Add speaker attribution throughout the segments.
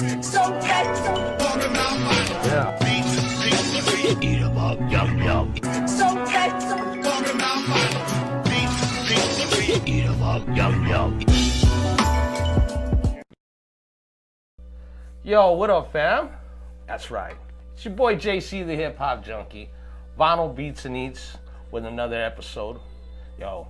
Speaker 1: Yeah. Eat 'em up, yum yum. Eat 'em up, yum yum.
Speaker 2: Yo, what up, fam? That's right. It's your boy JC, the Hip Hop Junkie. Vinyl Beats and Eats with another episode. Yo,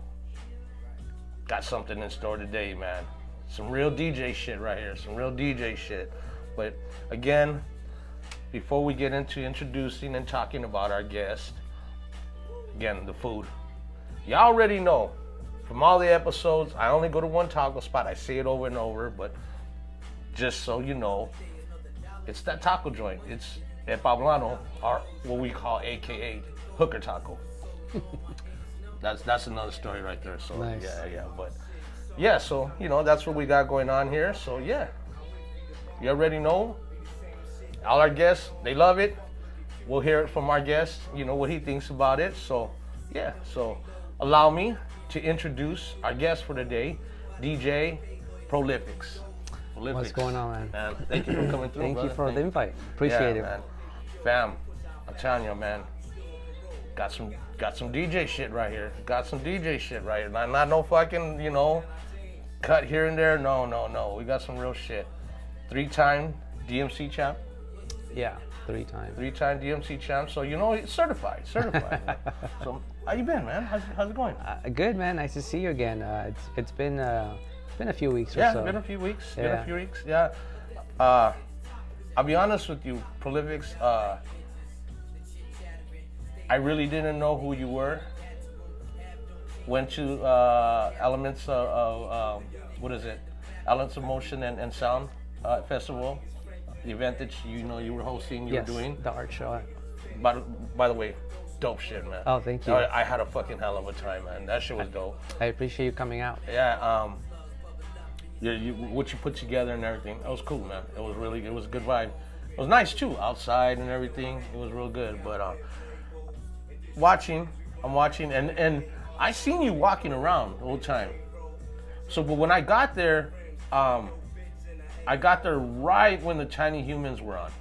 Speaker 2: got something in store today, man. Some real DJ shit right here. Some real DJ shit. But again, before we get into introducing and talking about our guest, again, the food. Y'all already know from all the episodes, I only go to one taco spot. I say it over and over, but just so you know, it's that taco joint. It's El Poblano, or what we call AKA Hooker Taco. That's another story right there. So
Speaker 3: nice.
Speaker 2: yeah, but yeah, so you know that's what we got going on here. So yeah, you already know. All our guests, they love it. We'll hear it from our guest, you know, what he thinks about it. So yeah, so allow me to introduce our guest for today, DJ Prolifix.
Speaker 3: What's going on, man?
Speaker 2: Thank you for coming through.
Speaker 3: Thank
Speaker 2: brother.
Speaker 3: you for the invite. Appreciate it.
Speaker 2: Man. Fam, I'm telling you, man. Got some DJ shit right here. Got some DJ shit right here. Not no fucking, you know, cut here and there. No. We got some real shit. 3-time DMC champ.
Speaker 3: Yeah, 3 times.
Speaker 2: 3-time DMC champ. So you know, it's certified. Man. So how you been, man? How's it going?
Speaker 3: Good, man. Nice to see you again. It's been a few weeks or so.
Speaker 2: Yeah, been a few weeks. Yeah. I'll be honest with you, Prolifix. I really didn't know who you were. Went to Elements of what is it? Elements of Motion and Sound Festival, the event that you were hosting. You were doing
Speaker 3: the art show.
Speaker 2: By the way, dope shit, man.
Speaker 3: Oh, thank you.
Speaker 2: I had a fucking hell of a time, man. That shit was dope.
Speaker 3: I appreciate you coming out.
Speaker 2: Yeah. What you put together and everything, that was cool, man. It was a good vibe. It was nice too, outside and everything. It was real good. But I'm watching, and I seen you walking around the whole time. So, but when I got there right when the Tiny Humans were on.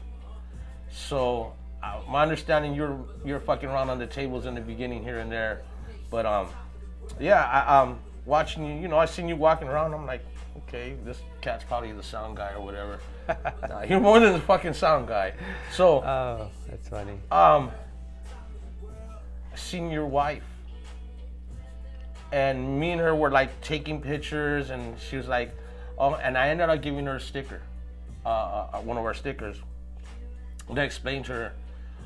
Speaker 2: So, my understanding, you're fucking around on the tables in the beginning here and there. But yeah, watching you, you know, I seen you walking around. I'm like, okay, this cat's probably the sound guy or whatever. Nah, you're more than the fucking sound guy. So,
Speaker 3: oh, that's funny.
Speaker 2: I seen your wife, and me and her were like taking pictures, and she was like, oh, and I ended up giving her a sticker, one of our stickers. And I explained to her,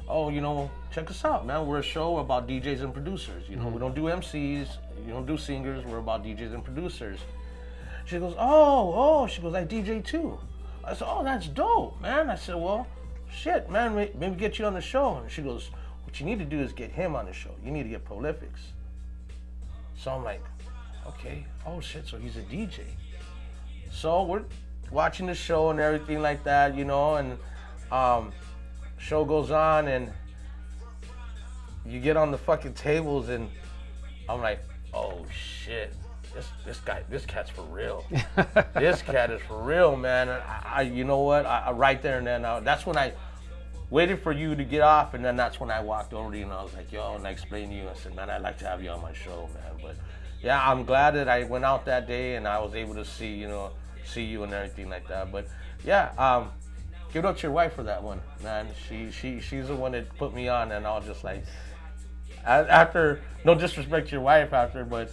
Speaker 2: oh, you know, check us out, man. We're a show about DJs and producers. You know, we don't do MCs, you don't do singers. We're about DJs and producers. She goes, oh, she goes, I DJ too. I said, oh, that's dope, man. I said, well, shit, man, maybe get you on the show. And she goes, what you need to do is get him on the show. You need to get Prolifix. So I'm like, okay, oh shit, so he's a DJ. So we're watching the show and everything like that, you know, and show goes on, and you get on the fucking tables, and I'm like, oh shit, this cat's for real. This cat is for real, man. And I you know what? I right there and then, that's when I waited for you to get off, and then that's when I walked over to you, and I was like, yo, and I explained to you, I said, man, I'd like to have you on my show, man. But yeah, I'm glad that I went out that day and I was able to see you and everything like that. But yeah, give it up to your wife for that one, man. She's the one that put me on, and I was just like, after, no disrespect to your wife after, but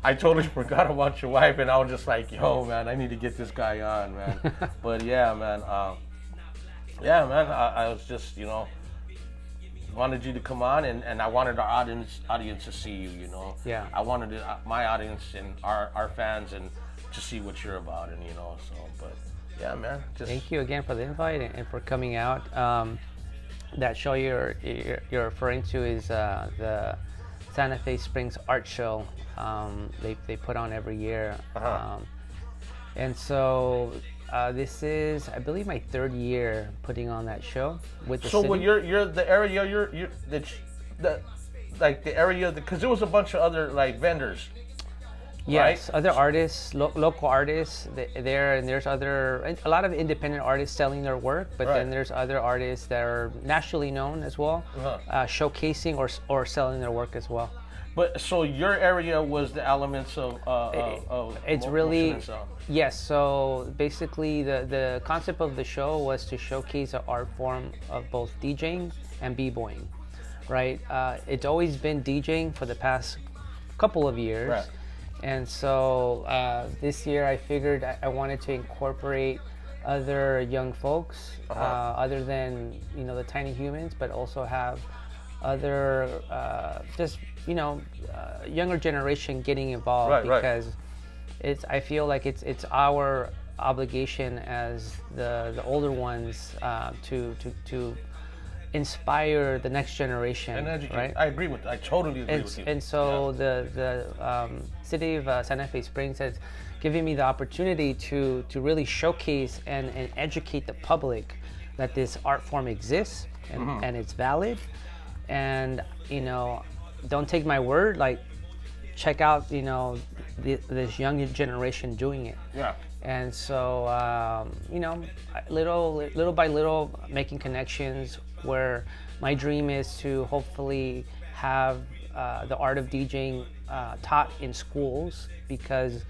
Speaker 2: I totally forgot about your wife, and I was just like, yo, man, I need to get this guy on, man. But yeah, man, I was just, you know, wanted you to come on, and I wanted our audience to see you, you know.
Speaker 3: Yeah.
Speaker 2: I wanted my audience and our fans and to see what you're about, and you know, so, but yeah, man.
Speaker 3: Thank you again for the invite and for coming out. That show you're referring to is the Santa Fe Springs Art Show. They put on every year. And so this is, I believe, my 3rd year putting on that show with the city.
Speaker 2: When you're the area, you're the area, because there was a bunch of other like vendors.
Speaker 3: Yes,
Speaker 2: right?
Speaker 3: other artists, local artists, there, and there's a lot of independent artists selling their work, but then there's other artists that are nationally known as well, showcasing or selling their work as well.
Speaker 2: But so your area was the elements of
Speaker 3: it's
Speaker 2: motion
Speaker 3: really
Speaker 2: and sound.
Speaker 3: yes. So basically, the concept of the show was to showcase an art form of both DJing and b-boying, right? It's always been DJing for the past couple of years.
Speaker 2: Right.
Speaker 3: And so this year I figured I wanted to incorporate other young folks, other than the Tiny Humans, but also have other younger generation getting involved, because I feel like it's our obligation as the older ones to inspire the next generation,
Speaker 2: And educate.
Speaker 3: right?
Speaker 2: I agree with. I totally agree with you.
Speaker 3: And so the city of Santa Fe Springs has given me the opportunity to really showcase and educate the public that this art form exists and it's valid. And don't take my word. Like, check out this young generation doing it.
Speaker 2: Yeah.
Speaker 3: And so little by little, making connections, where my dream is to hopefully have the art of DJing taught in schools, because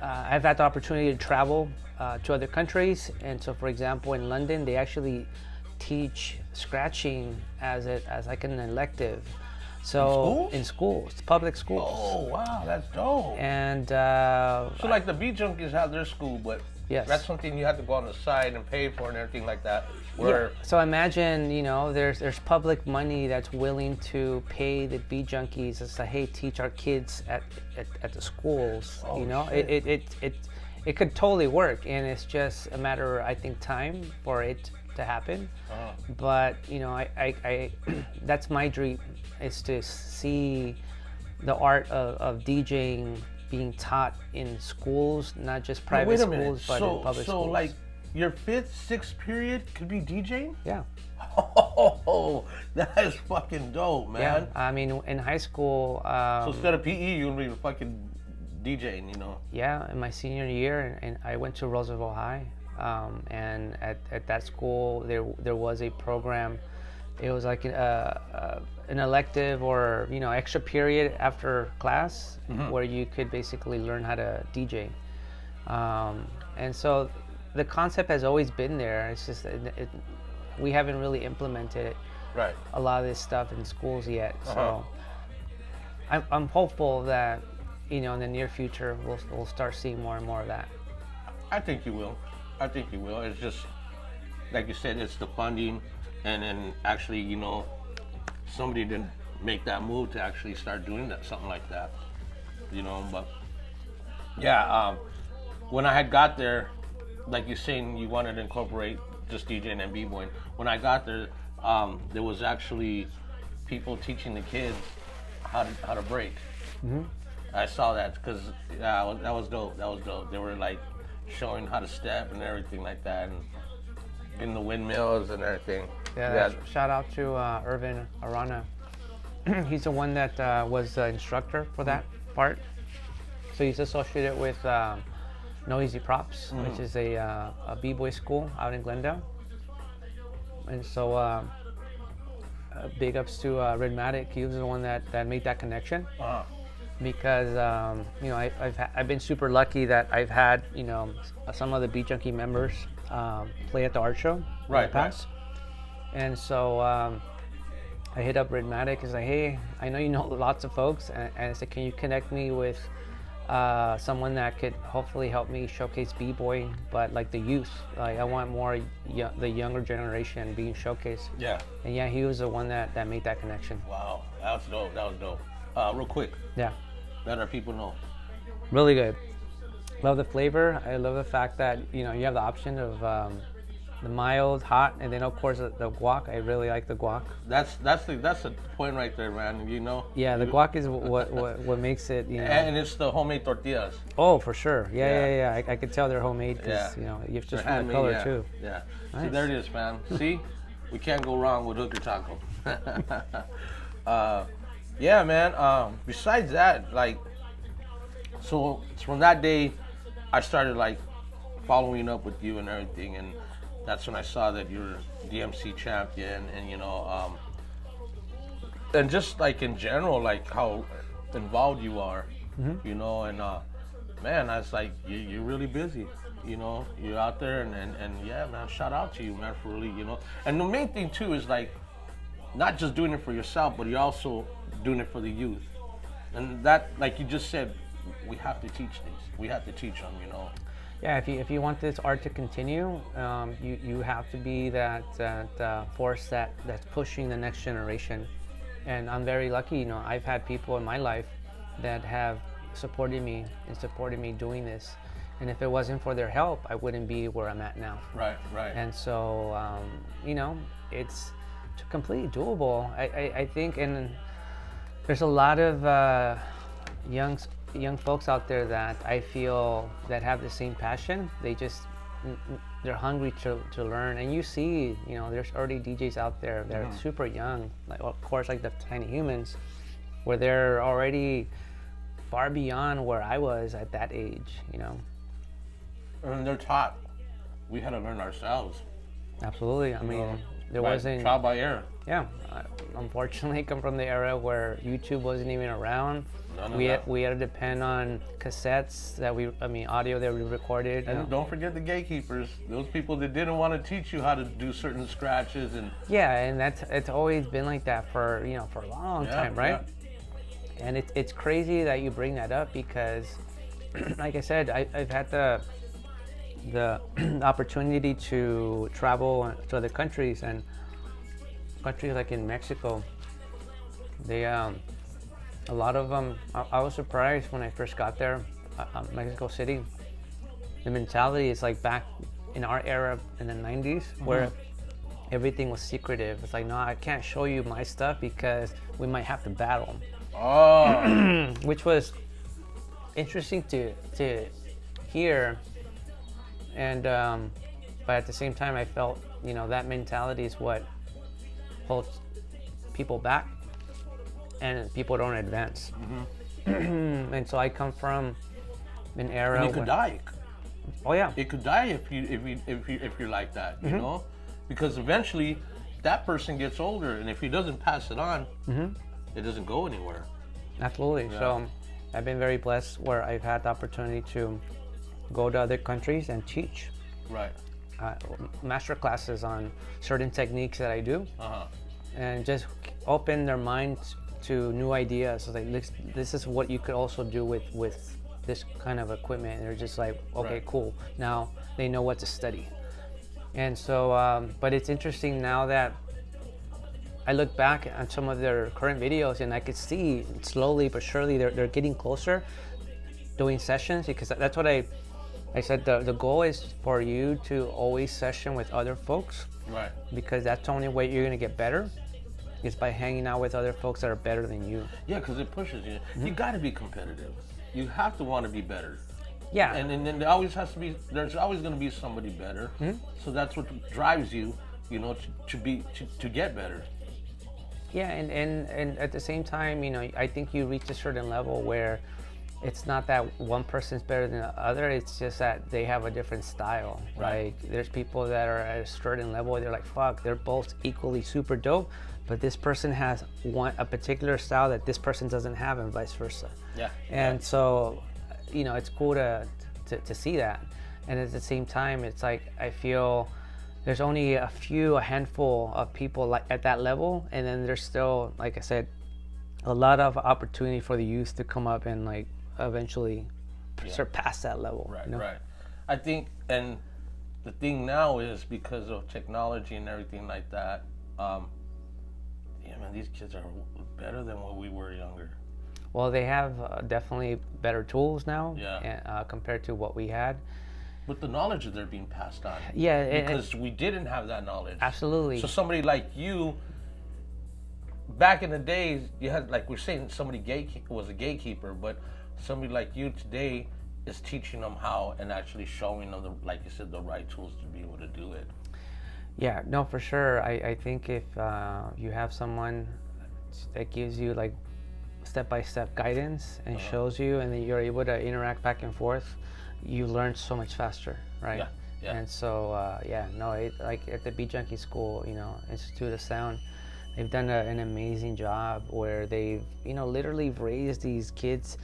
Speaker 3: I've had the opportunity to travel to other countries. And so, for example, in London, they actually teach scratching as like an elective. So in schools, public schools.
Speaker 2: Oh wow, that's dope.
Speaker 3: And
Speaker 2: so like the Beat Junkies have their school, but
Speaker 3: yes,
Speaker 2: that's something you have to go on the side and pay for and everything like that. Where
Speaker 3: So imagine, there's public money that's willing to pay the Beat Junkies and say, hey, teach our kids at the schools. It could totally work, and it's just a matter, I think, time for it to happen. But I that's my dream, is to see the art of DJing being taught in schools, not just private schools, but in public schools.
Speaker 2: So like your 5th, 6th period could be DJing?
Speaker 3: Yeah.
Speaker 2: Oh, that is fucking dope, man.
Speaker 3: Yeah, I mean, in high school.
Speaker 2: So instead of PE, you'll be fucking DJing,
Speaker 3: Yeah, in my senior year, and I went to Roosevelt High, and at that school there was a program. It was like an elective or extra period after class, where you could basically learn how to DJ, and so the concept has always been there. It's just we haven't really implemented a lot of this stuff in schools yet. So I'm hopeful that in the near future we'll start seeing more and more of that.
Speaker 2: I think you will. It's just like you said, it's the funding, and then actually somebody didn't make that move to actually start doing something like that, but yeah, when I had got there, like you're saying, you wanted to incorporate just DJing and b-boying. When I got there, there was actually people teaching the kids how to break. I saw that, because that was dope. They were like showing how to step and everything like that, and getting the windmills and everything.
Speaker 3: Yeah. Shout out to Irvin Arana. He's the one that was the instructor for that part. So he's associated with No Easy Props, which is a b-boy school out in Glendale. And so big ups to Redmatic. He was the one that made that connection. Because I've been super lucky that I've had some of the Beat Junkie members play at the art show in the past. And so I hit up Redmatic and say, hey, I know you know lots of folks, and I said, can you connect me with someone that could hopefully help me showcase b-boying, but like the youth. Like, I want more the younger generation being showcased.
Speaker 2: Yeah.
Speaker 3: And yeah, he was the one that made that connection.
Speaker 2: Wow, that was dope. Real quick.
Speaker 3: Yeah.
Speaker 2: Let our people know.
Speaker 3: Really good. Love the flavor. I love the fact that you have the option of the mild, hot, and then of course the guac. I really like the guac.
Speaker 2: That's the point right there, man.
Speaker 3: Yeah, the guac is what makes it.
Speaker 2: And it's the homemade tortillas.
Speaker 3: Oh, for sure. Yeah. I could tell they're homemade because you've just from the color too.
Speaker 2: Yeah.
Speaker 3: Nice.
Speaker 2: See, there it is, man. See, we can't go wrong with Hooker Taco. Yeah, man. Besides that, like, So from that day, I started like following up with you and everything, and that's when I saw that you're DMC champion, and and just like in general, like how involved you are, and man, I was like, you're really busy, you're out there, and yeah, man, shout out to you, man, for really, and the main thing too is like, not just doing it for yourself, but you're also doing it for the youth, and that, like you just said, we have to teach these, we have to teach them,
Speaker 3: Yeah, if you want this art to continue, you have to be that force that's pushing the next generation. And I'm very lucky, I've had people in my life that have supported me doing this. And if it wasn't for their help, I wouldn't be where I'm at now.
Speaker 2: Right.
Speaker 3: And so, it's completely doable. I think, and there's a lot of young folks out there that I feel that have the same passion. They're hungry to learn, and you see, there's already DJs out there that are super young, like of course like the Tiny Humans, where they're already far beyond where I was at that age,
Speaker 2: And they're taught. We had to learn ourselves.
Speaker 3: Absolutely. I mean, there wasn't
Speaker 2: trial by error.
Speaker 3: Yeah, unfortunately, I come from the era where YouTube wasn't even around. We had to depend on cassettes audio that we recorded.
Speaker 2: And don't forget the gatekeepers, those people that didn't want to teach you how to do certain scratches and.
Speaker 3: Yeah, and it's always been like that for a long time, right? Yeah. And it's crazy that you bring that up because, like I said, I've had the opportunity to travel to other countries, and countries like in Mexico, they a lot of them, I was surprised when I first got there, Mexico City. The mentality is like back in our era in the 90s, where everything was secretive. It's like, no, I can't show you my stuff because we might have to battle.
Speaker 2: Oh.
Speaker 3: Which was interesting to hear. And but at the same time, I felt, that mentality is what holds people back, and people don't advance. And so I come from an era.
Speaker 2: And it could die.
Speaker 3: Oh yeah.
Speaker 2: It could die if you're like that, because eventually that person gets older, and if he doesn't pass it on, it doesn't go anywhere.
Speaker 3: Absolutely. Yeah. So I've been very blessed where I've had the opportunity to go to other countries and teach.
Speaker 2: Right.
Speaker 3: Master classes on certain techniques that I do, and just open their minds to new ideas. So like this is what you could also do with this kind of equipment. And they're just like, okay, right. Cool. Now they know what to study. And so, but it's interesting now that I look back on some of their current videos, and I could see slowly but surely they're getting closer doing sessions, because that's what I said. The goal is for you to always session with other folks,
Speaker 2: right? Because
Speaker 3: that's the only way you're gonna get better, is by hanging out with other folks that are better than you.
Speaker 2: Yeah, because it pushes you. You got to be competitive. You have to want to be better.
Speaker 3: Yeah.
Speaker 2: And then there always has to be. There's always going to be somebody better. So that's what drives you, to get better.
Speaker 3: Yeah, and at the same time, I think you reach a certain level where it's not that one person's better than the other. It's just that they have a different style.
Speaker 2: Right.
Speaker 3: Like there's people that are at a certain level. They're like, fuck, they're both equally super dope, but this person has a particular style that this person doesn't have, and vice versa.
Speaker 2: Yeah.
Speaker 3: And so, it's cool to see that. And at the same time, it's like I feel there's only a handful of people like at that level, and then there's still, like I said, a lot of opportunity for the youth to come up and like eventually surpass that level.
Speaker 2: Right, right. I think, and the thing now is because of technology and everything like that, these kids are better than when we were younger.
Speaker 3: Well, they have definitely better tools now, compared to what we had.
Speaker 2: With the knowledge that they're being passed on.
Speaker 3: Yeah.
Speaker 2: Because we didn't have that knowledge.
Speaker 3: Absolutely.
Speaker 2: So somebody like you, back in the days, you had, like we're saying, somebody was a gatekeeper, but somebody like you today is teaching them how and actually showing them, like you said, the right tools to be able to do it.
Speaker 3: Yeah, no, for sure. I think if you have someone that gives you like step-by-step guidance and shows you, and then you're able to interact back and forth, you learn so much faster, right?
Speaker 2: Yeah. Yeah.
Speaker 3: And so, like at the Beat Junkie School, Institute of Sound, they've done an amazing job where they've, literally raised these kids,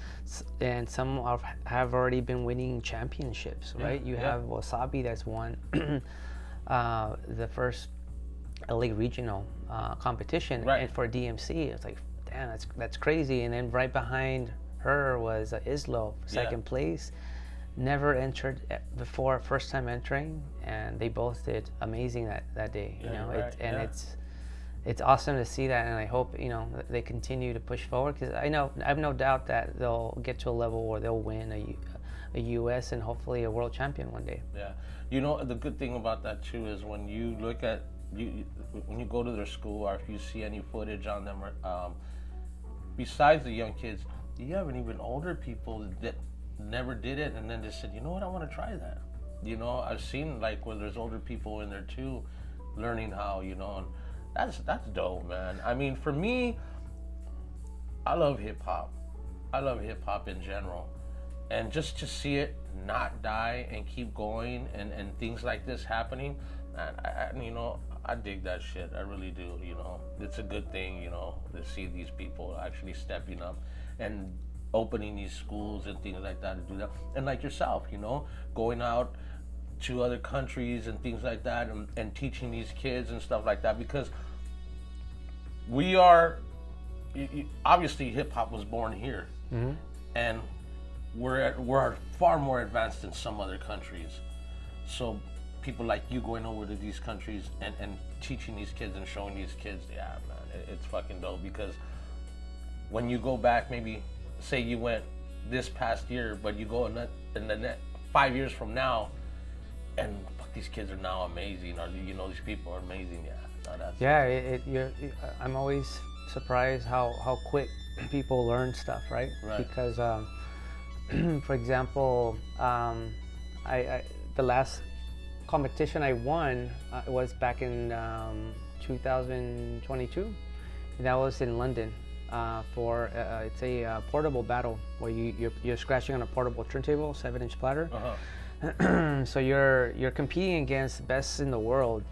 Speaker 3: and some have already been winning championships, right? You have Wasabi that's won the first LA regional competition, and for DMC. It's like, damn, that's crazy. And then right behind her was Islo, second place. Never entered before, first time entering, and they both did amazing that day. It's awesome to see that, and I hope they continue to push forward, because I have no doubt that they'll get to a level where they'll win a U.S. and hopefully a world champion one day.
Speaker 2: Yeah, the good thing about that too is when you look at when you go to their school, or if you see any footage on them, besides the young kids, you have even older people that never did it and then just said, you know what, I want to try that. I've seen like where there's older people in there too, learning how, and that's dope, man. I mean, for me, I love hip hop. I love hip hop in general, and just to see it not die and keep going, and things like this happening, man, I dig that shit. I really do. It's a good thing, to see these people actually stepping up and opening these schools and things like that to do that. And like yourself, going out to other countries and things like that, and teaching these kids and stuff like that, because we are, obviously hip hop was born here, and we're far more advanced than some other countries. So people like you going over to these countries and teaching these kids and showing these kids, yeah, man, it's fucking dope. Because when you go back, maybe say you went this past year, but you go in the next 5 years from now, and fuck, these kids are now amazing, or these people are amazing.
Speaker 3: I'm always surprised how quick people learn stuff, right? Because for example, the last competition I won was back in 2022, and that was in London. For it's a portable battle where you're scratching on a portable turntable, 7-inch platter. So you're competing against the best in the world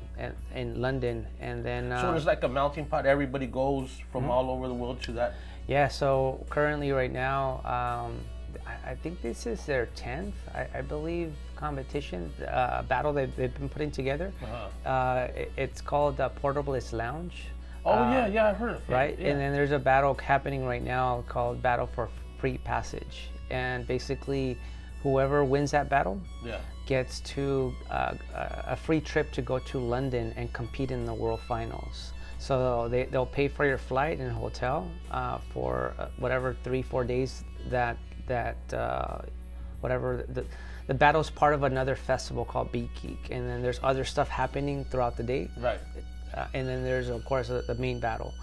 Speaker 3: in London, and then
Speaker 2: so it's like a melting pot. Everybody goes from all over the world to that.
Speaker 3: Yeah. So currently, right now, I think this is their 10th, I believe, competition battle they've been putting together. It's called Portablist Lounge.
Speaker 2: I've heard of it.
Speaker 3: Right, and then there's a battle happening right now called Battle for Free Passage, and basically, whoever wins that battle gets to a free trip to go to London and compete in the World Finals. So they'll pay for your flight and hotel for whatever 3-4 days that whatever the battle's part of another festival called Beat Geek, and then there's other stuff happening throughout the day.
Speaker 2: Right.
Speaker 3: And then there's, of course, the main battle.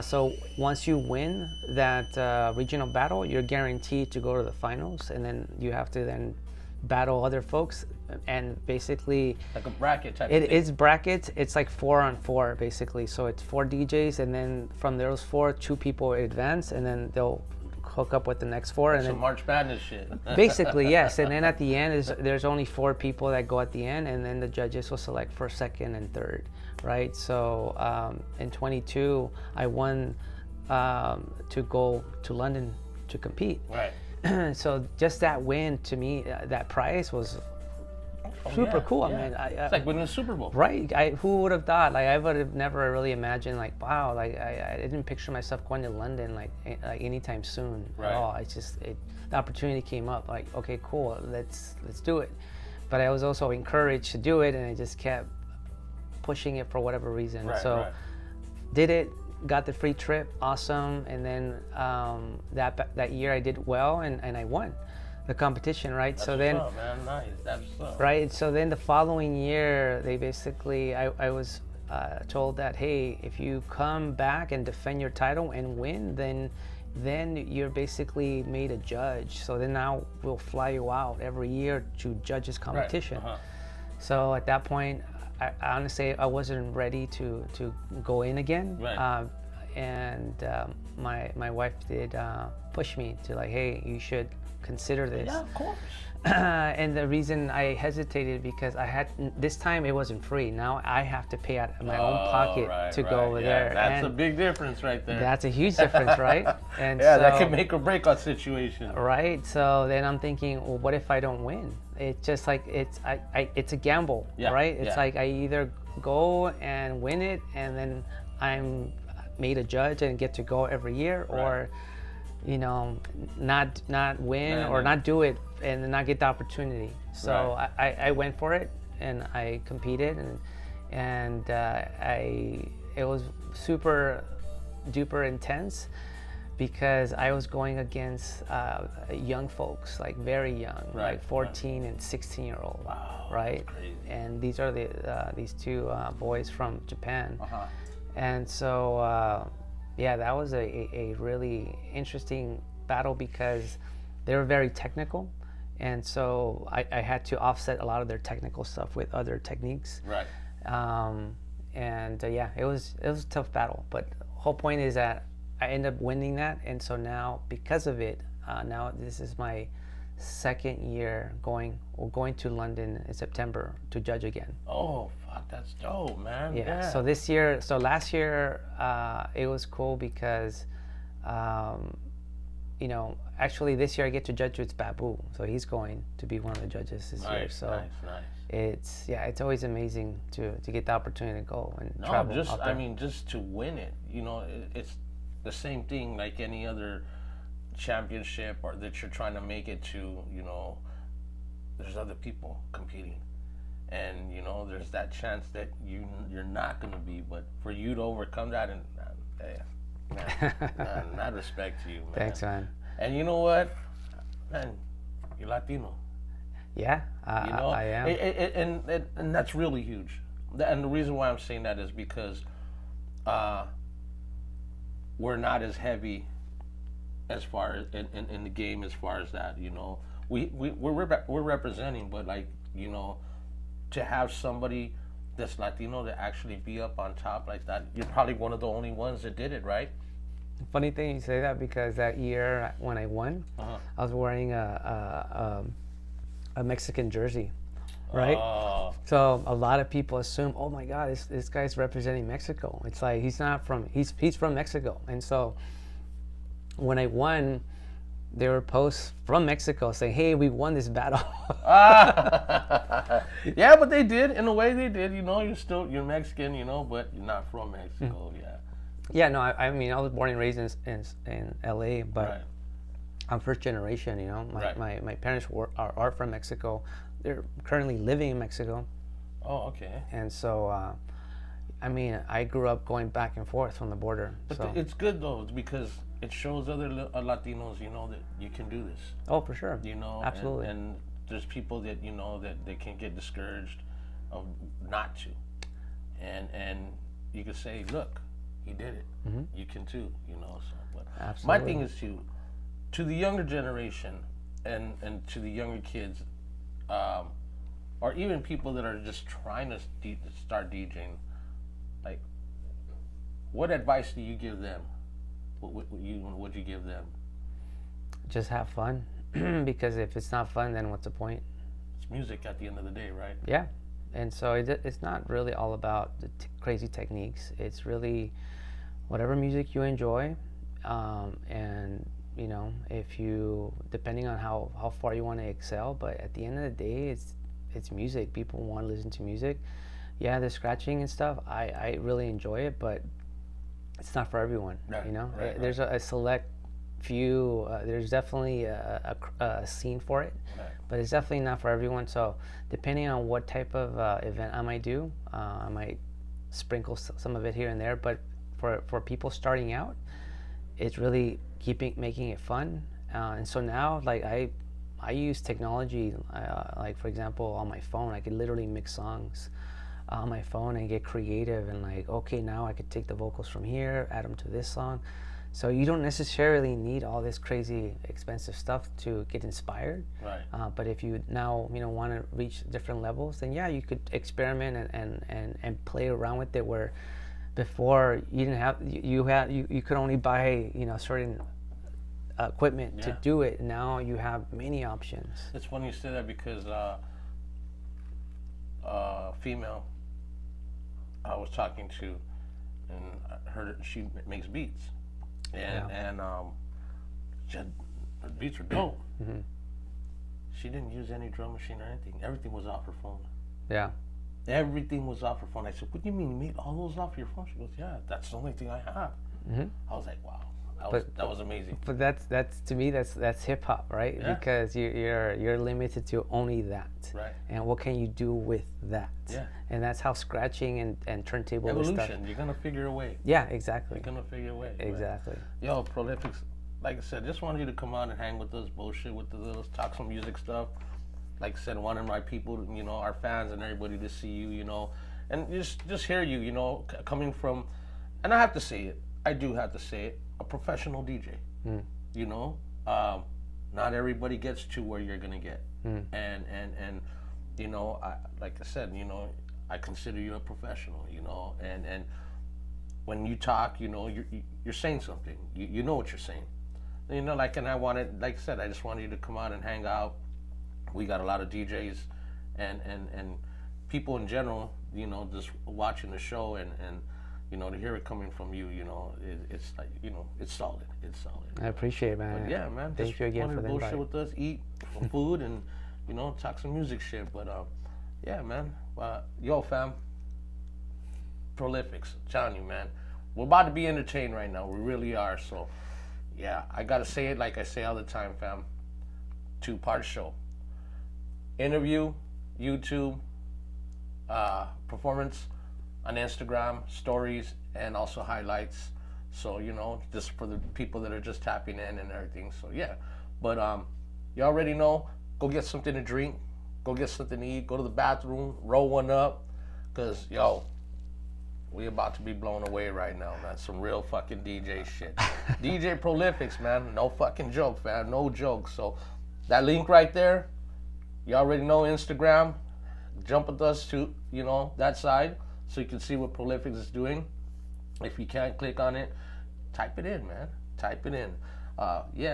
Speaker 3: So once you win that regional battle, you're guaranteed to go to the finals, and then you have to then battle other folks, and basically
Speaker 2: like a bracket type.
Speaker 3: It's brackets. It's like 4-on-4 basically. So it's 4 DJs, and then from those 4, 2 people advance, and then they'll hook up with the next 4, and then
Speaker 2: March Madness shit.
Speaker 3: Basically, yes. And then at the end there's only 4 people that go at the end, and then the judges will select first, second, and third. Right. So in 22, I won to go to London to compete.
Speaker 2: Right.
Speaker 3: So just that win to me, that prize was super cool.
Speaker 2: Yeah.
Speaker 3: I mean,
Speaker 2: it's like winning a Super Bowl.
Speaker 3: Right. Who would have thought? Like, I would have never really imagined. Like, wow. Like, I didn't picture myself going to London like anytime soon at all. It's just the opportunity came up. Like, okay, cool. Let's do it. But I was also encouraged to do it, and I just kept pushing it for whatever reason. Did it. Got the free trip. Awesome. And then that year I did well, and I won the competition, right?
Speaker 2: That's
Speaker 3: so then,
Speaker 2: up, man. Nice. That's up.
Speaker 3: Right. So then the following year, they basically, I was told that, hey, if you come back and defend your title and win, then you're basically made a judge. So then now we'll fly you out every year to judge this competition. So at that point, I honestly, I wasn't ready to go in again. and my wife did push me to like, hey, you should consider this.
Speaker 2: Yeah, of course.
Speaker 3: And the reason I hesitated because this time it wasn't free. Now I have to pay out of my own pocket to go over there.
Speaker 2: That's
Speaker 3: and
Speaker 2: a big difference right there.
Speaker 3: that's a huge difference, right? And
Speaker 2: yeah,
Speaker 3: so,
Speaker 2: that can make or break our situation.
Speaker 3: right. So then I'm thinking, well, what if I don't win? It's just like it's a gamble, right? It's like I either go and win it, and then I'm made a judge and get to go every year, or you know, not win or not do it and not get the opportunity. So I went for it and I competed, and it was super duper intense because I was going against young folks, like very young, like 14 and 16-year-old, right? And these are these two boys from Japan, and so yeah, that was a really interesting battle because they were very technical, and so I had to offset a lot of their technical stuff with other techniques. Right. And yeah, it was a tough battle, but the whole point is that I ended up winning that, and so now because of it, now this is my second year going to London in September to judge again.
Speaker 2: Oh, fuck, that's dope, man.
Speaker 3: Yeah. So last year, it was cool because, you know, actually this year I get to judge with Babu, so he's going to be one of the judges this year. So
Speaker 2: nice.
Speaker 3: it's always amazing to get the opportunity to go and travel.
Speaker 2: Just to win it, you know, it's the same thing like any other championship or that you're trying to make it to. You know, there's other people competing, and you know there's that chance that you're not going to be, but for you to overcome that, and man, mad respect to you, man.
Speaker 3: Thanks, man.
Speaker 2: And you know what, man, you're Latino.
Speaker 3: Yeah,
Speaker 2: you know,
Speaker 3: I am.
Speaker 2: And that's really huge. And the reason why I'm saying that is because we're not as heavy as far as in the game as far as that. You know, we're representing, but like, you know, to have somebody that's Latino to actually be up on top like that, you're probably one of the only ones that did it, right?
Speaker 3: Funny thing you say that because that year when I won, I was wearing a Mexican jersey, right? So a lot of people assume, oh my God, this guy's representing Mexico. It's like he's from Mexico, and so when I won, there were posts from Mexico saying, "Hey, we won this battle."
Speaker 2: Yeah, but they did. In a way, they did. You know, you're Mexican, you know, but you're not from Mexico. Yeah.
Speaker 3: Yeah, no, I mean, I was born and raised in LA, but I'm first generation. You know, my parents are from Mexico. They're currently living in Mexico.
Speaker 2: Oh, okay.
Speaker 3: And so, I mean, I grew up going back and forth from the border.
Speaker 2: But
Speaker 3: so.
Speaker 2: It's good though because it shows other Latinos, you know, that you can do this.
Speaker 3: Oh, for sure.
Speaker 2: You know,
Speaker 3: absolutely.
Speaker 2: And there's people that you know that they can get discouraged of not to, and you can say, look, he did it. Mm-hmm. You can too. You know. So, but
Speaker 3: absolutely.
Speaker 2: My thing is to the younger generation and to the younger kids, or even people that are just trying to start DJing, like, what advice do you give them? What would you give them?
Speaker 3: Just have fun, because if it's not fun, then what's the point?
Speaker 2: It's music at the end of the day, right?
Speaker 3: Yeah, and so it's not really all about the crazy techniques. It's really whatever music you enjoy, and you know, if you, depending on how far you want to excel, but at the end of the day, it's music. People want to listen to music. Yeah, the scratching and stuff, I really enjoy it, but it's not for everyone. You know, there's a select few. There's definitely a scene for it, but it's definitely not for everyone. So depending on what type of event I might do, I might sprinkle some of it here and there. But for people starting out, it's really making it fun. And so now, like I use technology. Like for example, on my phone, I could literally mix songs on my phone and get creative and like, okay, now I could take the vocals from here, add them to this song. So you don't necessarily need all this crazy expensive stuff to get inspired. Right. But if you now want to reach different levels, then yeah, you could experiment and play around with it. Where before you didn't have you could only buy certain equipment to do it. Now you have many options.
Speaker 2: It's funny you say that because female I was talking to, and I heard she makes beats, and her beats are dope.
Speaker 3: Mm-hmm.
Speaker 2: She didn't use any drum machine or anything. Everything was off her phone.
Speaker 3: Yeah.
Speaker 2: Everything was off her phone. I said, "What do you mean you made all those off your phone?" She goes, "Yeah, that's the only thing I have."
Speaker 3: Mm-hmm.
Speaker 2: I was like, "Wow, that was amazing."
Speaker 3: But that's to me that's hip hop, right?
Speaker 2: Yeah.
Speaker 3: Because you're limited to only that.
Speaker 2: Right.
Speaker 3: And what can you do with that?
Speaker 2: Yeah.
Speaker 3: And that's how scratching and turntable
Speaker 2: Evolution.
Speaker 3: stuff.
Speaker 2: You're gonna figure a way.
Speaker 3: Yeah, exactly.
Speaker 2: You're gonna figure a way.
Speaker 3: Exactly.
Speaker 2: Right? Yo, Prolifix, like I said, just wanted you to come on and hang with us, bullshit with us, talk some music stuff. Like I said, wanted my people, our fans and everybody to see you, and just hear you, coming from, and I have to say it, I do have to say it, a professional DJ. Not everybody gets to where you're gonna get, and like I said, I consider you a professional, and when you talk, you're saying something, you know what you're saying, and I wanted, like I said, I just wanted you to come out and hang out. We got a lot of DJs and people in general, just watching the show and to hear it coming from you, it's like, it's solid. It's solid.
Speaker 3: I appreciate it, man.
Speaker 2: But yeah, man.
Speaker 3: Thank you again for the invite.
Speaker 2: Bullshit with us, eat some food and, talk some music shit. But yeah, man. Yo, fam. Prolifix, I'm telling you, man. We're about to be entertained right now. We really are. So, yeah, I got to say it like I say all the time, fam. 2-part show. Interview, YouTube, performance on Instagram, stories, and also highlights. So, just for the people that are just tapping in and everything. So, yeah. But you already know, go get something to drink, go get something to eat, go to the bathroom, roll one up. Because, we about to be blown away right now, man. Some real fucking DJ shit. DJ Prolifix, man. No fucking joke, fam. No joke. So, that link right there, you already know Instagram. Jump with us to, that side so you can see what Prolifix is doing. If you can't click on it, type it in, man. Type it in.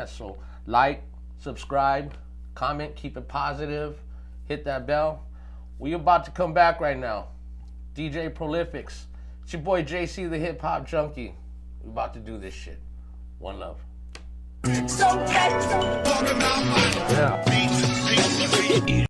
Speaker 2: So like, subscribe, comment, keep it positive, hit that bell. We about to come back right now. DJ Prolifix. It's your boy JC, the hip hop junkie. We about to do this shit. One love.
Speaker 1: Talking about money.
Speaker 2: Yeah.
Speaker 1: Beats,